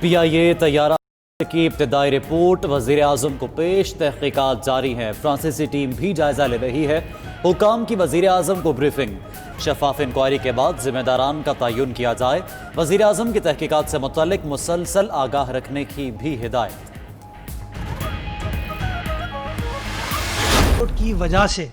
PIA طیارہ کی ابتدائی رپورٹ وزیر اعظم کو پیش، تحقیقات جاری ہیں، فرانسیسی ٹیم بھی جائزہ لے رہی ہے، حکام کی وزیر اعظم کو بریفنگ، شفاف انکوائری کے بعد ذمہ داران کا تعین کیا جائے، وزیر اعظم کی تحقیقات سے متعلق مسلسل آگاہ رکھنے کی بھی ہدایت۔ ایکسپورٹ کی وجہ سے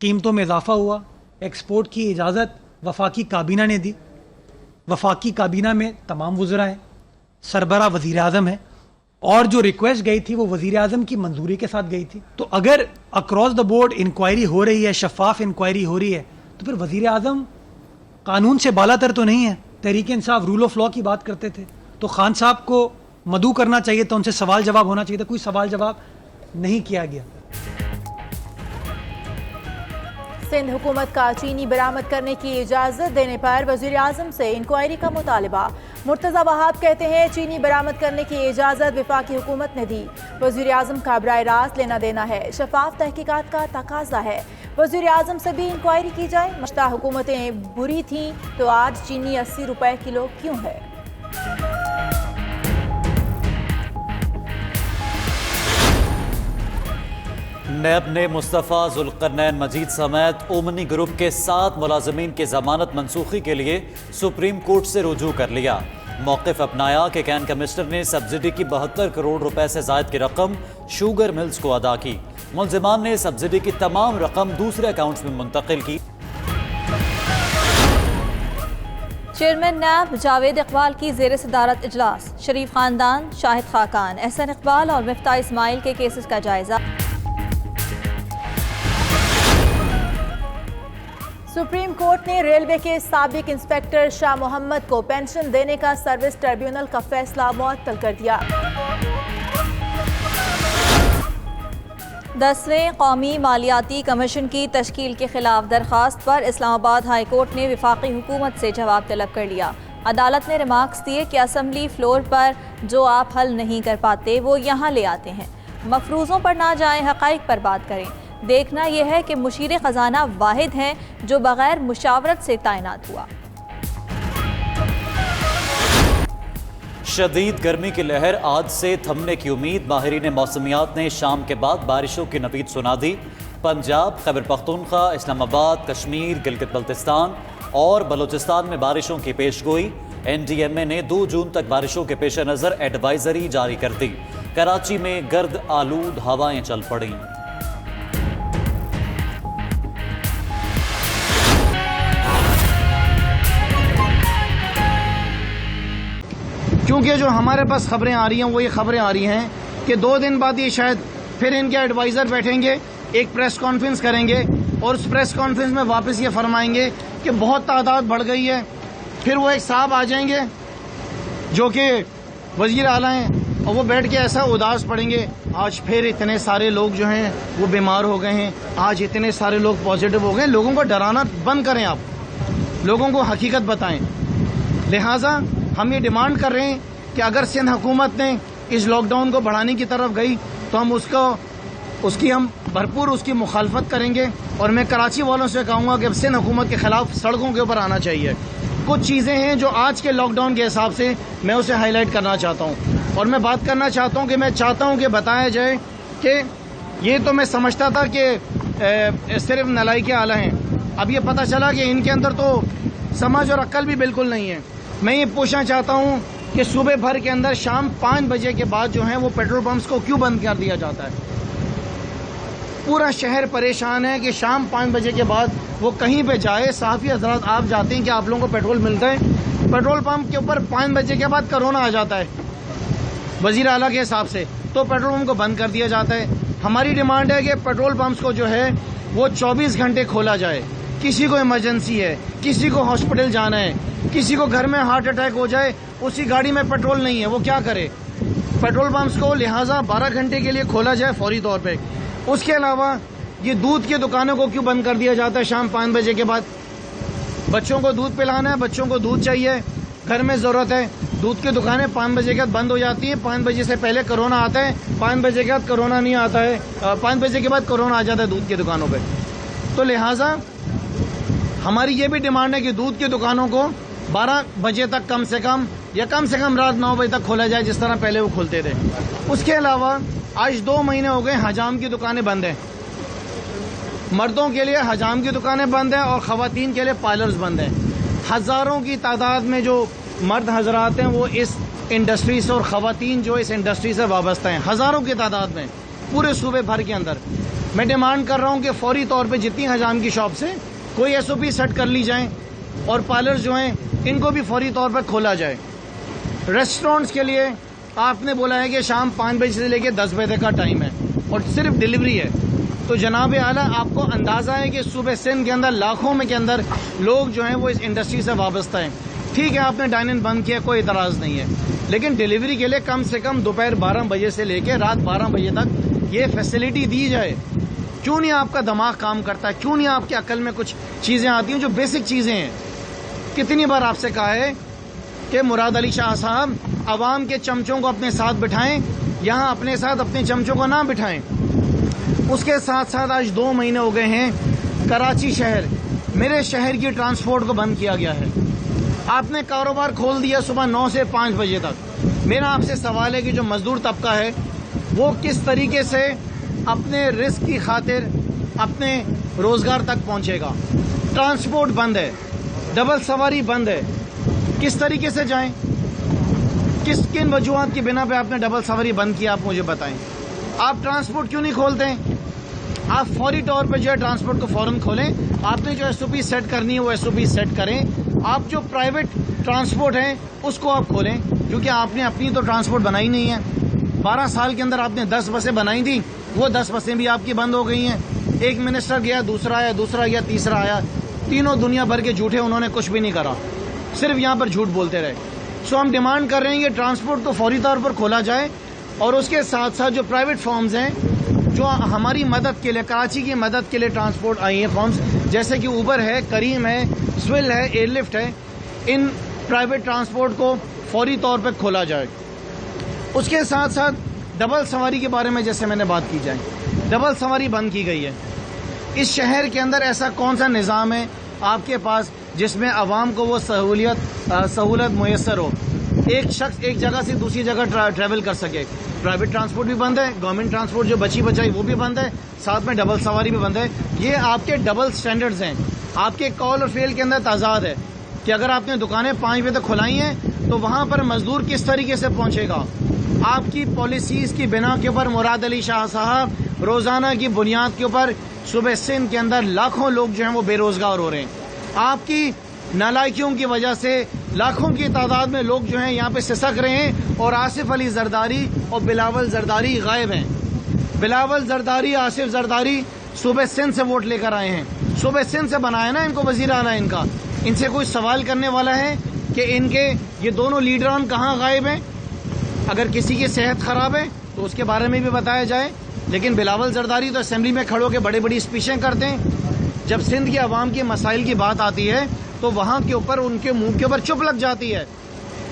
قیمتوں میں اضافہ ہوا، ایکسپورٹ کی اجازت وفاقی کابینہ نے دی، وفاقی کابینہ میں تمام وزراء ہیں، سربراہ وزیر اعظم ہے، اور جو ریکویسٹ گئی تھی وہ وزیر اعظم کی منظوری کے ساتھ گئی تھی۔ تو اگر اکراس دا بورڈ انکوائری ہو رہی ہے، شفاف انکوائری ہو رہی ہے، تو پھر وزیر اعظم قانون سے بالا تر تو نہیں ہے۔ Tehreek Insaf role of law کی بات کرتے تھے، تو خان صاحب کو مدعو کرنا چاہیے تھا، ان سے سوال جواب ہونا چاہیے تھا، کوئی سوال جواب نہیں کیا گیا۔ سندھ حکومت کا چینی برآمد کرنے کی اجازت دینے پر وزیر اعظم سے انکوائری کا مطالبہ۔ مرتضی وہاب کہتے ہیں چینی برآمد کرنے کی اجازت وفاقی حکومت نے دی، وزیر اعظم کا براہ راست لینا دینا ہے، شفاف تحقیقات کا تقاضا ہے، وزیر اعظم سے بھی انکوائری کی جائے۔ مشتہ حکومتیں بری تھیں تو آج چینی 80 روپے کلو کیوں ہے؟ نیب نے مصطفیٰ ذوالقرنین مجید سمیت اومنی گروپ کے 7 ملازمین کی ضمانت منسوخی کے لیے سپریم کورٹ سے رجوع کر لیا۔ موقف اپنایا کہ کین کمشنر نے سبسڈی کی 72 کروڑ روپے سے زائد کی رقم شوگر ملز کو ادا کی۔ ملزمان نے سبسڈی کی تمام رقم دوسرے اکاؤنٹس میں منتقل کی۔ چیئرمین نیب جاوید اقبال کی زیر صدارت اجلاس، شریف خاندان، شاہد خاقان، احسن اقبال اور مفتاح اسماعیل کے کیسز کا جائزہ۔ سپریم کورٹ نے ریلوے کے سابق انسپکٹر شاہ محمد کو پینشن دینے کا سروس ٹریبیونل کا فیصلہ معطل کر دیا۔ 10ویں قومی مالیاتی کمیشن کی تشکیل کے خلاف درخواست پر اسلام آباد ہائی کورٹ نے وفاقی حکومت سے جواب طلب کر لیا۔ عدالت نے ریمارکس دیے کہ اسمبلی فلور پر جو آپ حل نہیں کر پاتے وہ یہاں لے آتے ہیں، مفروضوں پر نہ جائیں، حقائق پر بات کریں۔ دیکھنا یہ ہے کہ مشیر خزانہ واحد ہیں جو بغیر مشاورت سے تعینات ہوا۔ شدید گرمی کی لہر آج سے تھمنے کی امید، ماہرین موسمیات نے شام کے بعد بارشوں کی نوید سنا دی۔ پنجاب، خیبر پختونخوا، اسلام آباد، کشمیر، گلگت بلتستان اور بلوچستان میں بارشوں کی پیشگوئی۔ NDMA نے 2 جون تک بارشوں کے پیش نظر ایڈوائزری جاری کر دی۔ کراچی میں گرد آلود ہوائیں چل پڑیں۔ کیونکہ جو ہمارے پاس خبریں آ رہی ہیں وہ یہ خبریں آ رہی ہیں کہ 2 دن بعد یہ شاید پھر ان کے ایڈوائزر بیٹھیں گے، ایک پریس کانفرنس کریں گے اور اس پریس کانفرنس میں واپس یہ فرمائیں گے کہ بہت تعداد بڑھ گئی ہے۔ پھر وہ ایک صاحب آ جائیں گے جو کہ وزیر اعلیٰ ہیں اور وہ بیٹھ کے ایسا اداس پڑیں گے، آج پھر اتنے سارے لوگ جو ہیں وہ بیمار ہو گئے ہیں، آج اتنے سارے لوگ پازیٹیو ہو گئے۔ لوگوں کو ڈرانا بند کریں، آپ لوگوں کو حقیقت بتائیں۔ لہٰذا ہم یہ ڈیمانڈ کر رہے ہیں کہ اگر سندھ حکومت نے اس لاک ڈاؤن کو بڑھانے کی طرف گئی تو ہم اس کی بھرپور مخالفت کریں گے، اور میں کراچی والوں سے کہوں گا کہ سندھ حکومت کے خلاف سڑکوں کے اوپر آنا چاہیے۔ کچھ چیزیں ہیں جو آج کے لاک ڈاؤن کے حساب سے میں اسے ہائی لائٹ کرنا چاہتا ہوں، اور میں بات کرنا چاہتا ہوں کہ میں چاہتا ہوں کہ بتایا جائے کہ یہ تو میں سمجھتا تھا کہ صرف نالائق کے آلہ ہیں، اب یہ پتہ چلا کہ ان کے اندر تو سمجھ اور عقل بھی بالکل نہیں ہے۔ میں یہ پوچھنا چاہتا ہوں کہ صوبے بھر کے اندر شام 5 بجے کے بعد جو ہیں وہ پیٹرول پمپس کو کیوں بند کر دیا جاتا ہے؟ پورا شہر پریشان ہے کہ شام 5 بجے کے بعد وہ کہیں پہ جائے، صحافی حضرات آپ جاتے ہیں کہ آپ لوگوں کو پیٹرول ملتا ہے، پیٹرول پمپ کے اوپر 5 بجے کے بعد کرونا آ جاتا ہے وزیر اعلیٰ کے حساب سے، تو پیٹرول پمپ کو بند کر دیا جاتا ہے۔ ہماری ڈیمانڈ ہے کہ پیٹرول پمپس کو جو ہے وہ 24 گھنٹے کھولا جائے۔ کسی کو ایمرجنسی ہے، کسی کو ہاسپٹل جانا ہے، کسی کو گھر میں ہارٹ اٹیک ہو جائے، اسی گاڑی میں پیٹرول نہیں ہے، وہ کیا کرے؟ پیٹرول پمپس کو لہٰذا 12 گھنٹے کے لیے کھولا جائے فوری طور پہ۔ اس کے علاوہ یہ دودھ کی دکانوں کو کیوں بند کر دیا جاتا ہے شام 5 بجے کے بعد؟ بچوں کو دودھ پلانا ہے، بچوں کو دودھ چاہیے، گھر میں ضرورت ہے، دودھ کی دکانیں 5 بجے کے بعد بند ہو جاتی ہیں۔ 5 بجے سے پہلے کرونا آتا ہے، 5 بجے کے بعد کرونا نہیں آتا ہے، 5 بجے کے بعد کرونا آ جاتا ہے دودھ کی دکانوں پہ۔ تو لہٰذا ہماری یہ بھی ڈیمانڈ ہے کہ دودھ کی دکانوں کو 12 بجے تک کم سے کم یا کم سے کم رات 9 بجے تک کھولا جائے جس طرح پہلے وہ کھلتے تھے. اس کے علاوہ آج 2 مہینے ہو گئے حجام کی دکانیں بند ہیں. مردوں کے لیے حجام کی دکانیں بند ہیں اور خواتین کے لیے پارلرز بند ہیں. ہزاروں کی تعداد میں جو مرد حضرات ہیں وہ اس انڈسٹری سے اور خواتین جو اس انڈسٹری سے وابستہ ہیں, ہزاروں کی تعداد میں پورے صوبے بھر کے اندر. میں ڈیمانڈ کر رہا ہوں کہ فوری طور پہ جتنی حجام کی شاپ سے کوئی SOP سیٹ کر لی جائیں اور پارلر جو ہیں ان کو بھی فوری طور پر کھولا جائے. ریسٹورینٹس کے لیے آپ نے بولا ہے کہ شام 5 بجے سے لے کے 10 بجے تک کا ٹائم ہے اور صرف ڈیلیوری ہے. تو جناب اعلیٰ آپ کو اندازہ ہے کہ صوبہ سندھ کے اندر لاکھوں میں کے اندر لوگ جو ہیں وہ اس انڈسٹری سے وابستہ ہیں. ٹھیک ہے آپ نے ڈائن ان بند کیا, کوئی اعتراض نہیں ہے, لیکن ڈیلیوری کے لیے کم سے کم دوپہر 12 بجے سے لے کے رات 12 بجے تک یہ فیسلٹی دی جائے. کیوں نہیں آپ کا دماغ کام کرتا ہے؟ کیوں نہیں آپ کی عقل میں کچھ چیزیں آتی ہیں جو بیسک چیزیں ہیں؟ کتنی بار آپ سے کہا ہے کہ مراد علی شاہ صاحب عوام کے چمچوں کو اپنے ساتھ بٹھائیں, یہاں اپنے ساتھ اپنے چمچوں کو نہ بٹھائیں. اس کے ساتھ ساتھ آج 2 مہینے ہو گئے ہیں کراچی شہر, میرے شہر کی ٹرانسپورٹ کو بند کیا گیا ہے. آپ نے کاروبار کھول دیا صبح 9 سے 5 بجے تک. میرا آپ سے سوال ہے کہ جو مزدور طبقہ ہے وہ کس طریقے سے اپنے رزق کی خاطر اپنے روزگار تک پہنچے گا؟ ٹرانسپورٹ بند ہے, ڈبل سواری بند ہے, کس طریقے سے جائیں؟ کن وجوہات کی بنا پہ آپ نے ڈبل سواری بند کیا, آپ مجھے بتائیں. آپ ٹرانسپورٹ کیوں نہیں کھولتے ہیں؟ آپ فوری طور پہ جو ہے ٹرانسپورٹ کو فوراً کھولیں. آپ نے جو SOP سیٹ کرنی ہے وہ SOP سیٹ کریں. آپ جو پرائیویٹ ٹرانسپورٹ ہیں اس کو آپ کھولیں, کیونکہ آپ نے اپنی تو ٹرانسپورٹ بنائی نہیں ہے. 12 سال کے اندر آپ نے 10 بسیں بنائی تھیں, وہ 10 بسیں بھی آپ کی بند ہو گئی ہیں. ایک منسٹر گیا, دوسرا آیا, دوسرا گیا, تیسرا آیا, تینوں دنیا بھر کے جھوٹے, انہوں نے کچھ بھی نہیں کرا, صرف یہاں پر جھوٹ بولتے رہے. سو ہم ڈیمانڈ کر رہے ہیں کہ ٹرانسپورٹ کو فوری طور پر کھولا جائے اور اس کے ساتھ ساتھ جو پرائیویٹ فارمز ہیں جو ہماری مدد کے لیے, کراچی کی مدد کے لیے ٹرانسپورٹ آئی ہیں فارمز, جیسے کہ اوبر ہے, کریم ہے, سویل ہے, ایئر لفٹ ہے, ان پرائیویٹ ٹرانسپورٹ کو فوری طور پہ کھولا جائے. اس کے ساتھ ساتھ ڈبل سواری کے بارے میں جیسے میں نے بات کی جائے, ڈبل سواری بند کی گئی ہے. اس شہر کے اندر ایسا کون سا نظام ہے آپ کے پاس جس میں عوام کو وہ سہولت میسر ہو, ایک شخص ایک جگہ سے دوسری جگہ ٹریول کر سکے؟ پرائیویٹ ٹرانسپورٹ بھی بند ہے, گورنمنٹ ٹرانسپورٹ جو بچی بچائی وہ بھی بند ہے, ساتھ میں ڈبل سواری بھی بند ہے. یہ آپ کے ڈبل سٹینڈرڈز ہیں, آپ کے کال اور فیل کے اندر تضاد ہے کہ اگر آپ نے دکانیں 5 بجے تک کھلائی ہیں تو وہاں پر مزدور کس طریقے سے پہنچے گا؟ آپ کی پالیسیز کی بنا کے اوپر مراد علی شاہ صاحب روزانہ کی بنیاد کے اوپر صوبہ سندھ کے اندر لاکھوں لوگ جو ہیں وہ بے روزگار ہو رہے ہیں. آپ کی نالائکیوں کی وجہ سے لاکھوں کی تعداد میں لوگ جو ہیں یہاں پہ سسک رہے ہیں اور آصف علی زرداری اور بلاول زرداری غائب ہیں. بلاول زرداری, آصف زرداری صوبہ سندھ سے ووٹ لے کر آئے ہیں, صوبہ سندھ سے بنایا نا ان کو وزیر اعلیٰ. ان کا ان سے کوئی سوال کرنے والا ہے کہ ان کے یہ دونوں لیڈران کہاں غائب ہیں؟ اگر کسی کی صحت خراب ہے تو اس کے بارے میں بھی بتایا جائے. لیکن بلاول زرداری تو اسمبلی میں کھڑو کے بڑی بڑی اسپیچیں کرتے ہیں, جب سندھ کے عوام کے مسائل کی بات آتی ہے تو وہاں کے اوپر ان کے منہ کے اوپر چپ لگ جاتی ہے.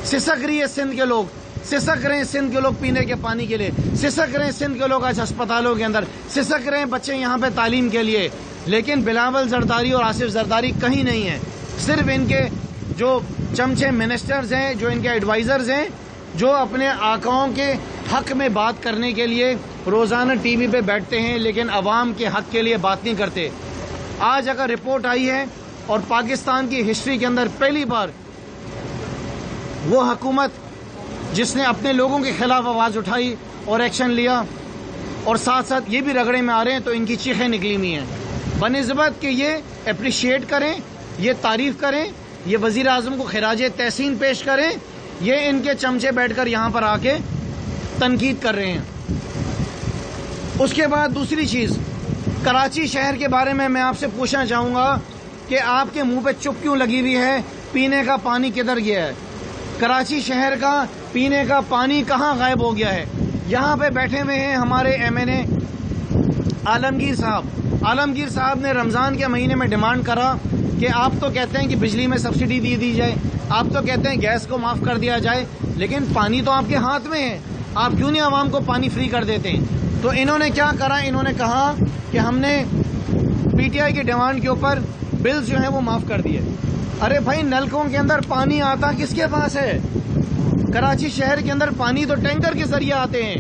سسک رہی ہے سندھ کے لوگ, سسک رہے ہیں سندھ کے لوگ پینے کے پانی کے لیے, سسک رہے ہیں سندھ کے لوگ آج ہسپتالوں کے اندر, سسک رہے ہیں بچے یہاں پہ تعلیم کے لیے. لیکن بلاول زرداری اور آصف زرداری کہیں نہیں ہیں. صرف ان کے جو چمچے منسٹرز ہیں, جو ان کے ایڈوائزرز ہیں, جو اپنے آقاؤں کے حق میں بات کرنے کے لیے روزانہ ٹی وی پہ بیٹھتے ہیں لیکن عوام کے حق کے لیے بات نہیں کرتے. آج اگر رپورٹ آئی ہے اور پاکستان کی ہسٹری کے اندر پہلی بار وہ حکومت جس نے اپنے لوگوں کے خلاف آواز اٹھائی اور ایکشن لیا اور ساتھ ساتھ یہ بھی رگڑے میں آ رہے ہیں تو ان کی چیخیں نکلی ہوئی ہیں. بنسبت کہ یہ اپریشیٹ کریں, یہ تعریف کریں, یہ وزیر اعظم کو خراج تحسین پیش کریں, یہ ان کے چمچے بیٹھ کر یہاں پر آ کے تنقید کر رہے ہیں. اس کے بعد دوسری چیز, کراچی شہر کے بارے میں آپ سے پوچھنا چاہوں گا کہ آپ کے منہ پہ چپ کیوں لگی ہوئی ہے؟ پینے کا پانی کدھر گیا ہے؟ کراچی شہر کا پینے کا پانی کہاں غائب ہو گیا ہے؟ یہاں پہ بیٹھے ہوئے ہیں ہمارے MNA عالمگیر صاحب. عالمگیر صاحب نے رمضان کے مہینے میں ڈیمانڈ کرا کہ آپ تو کہتے ہیں کہ بجلی میں سبسڈی دی جائے, آپ تو کہتے ہیں گیس کو معاف کر دیا جائے, لیکن پانی تو آپ کے ہاتھ میں ہے, آپ کیوں نہیں عوام کو پانی فری کر دیتے ہیں؟ تو انہوں نے کیا کرا, انہوں نے کہا کہ ہم نے PTI کی ڈیمانڈ کے اوپر بلز جو ہیں وہ معاف کر دیے. ارے بھائی نلکوں کے اندر پانی آتا کس کے پاس ہے؟ کراچی شہر کے اندر پانی تو ٹینکر کے ذریعے آتے ہیں.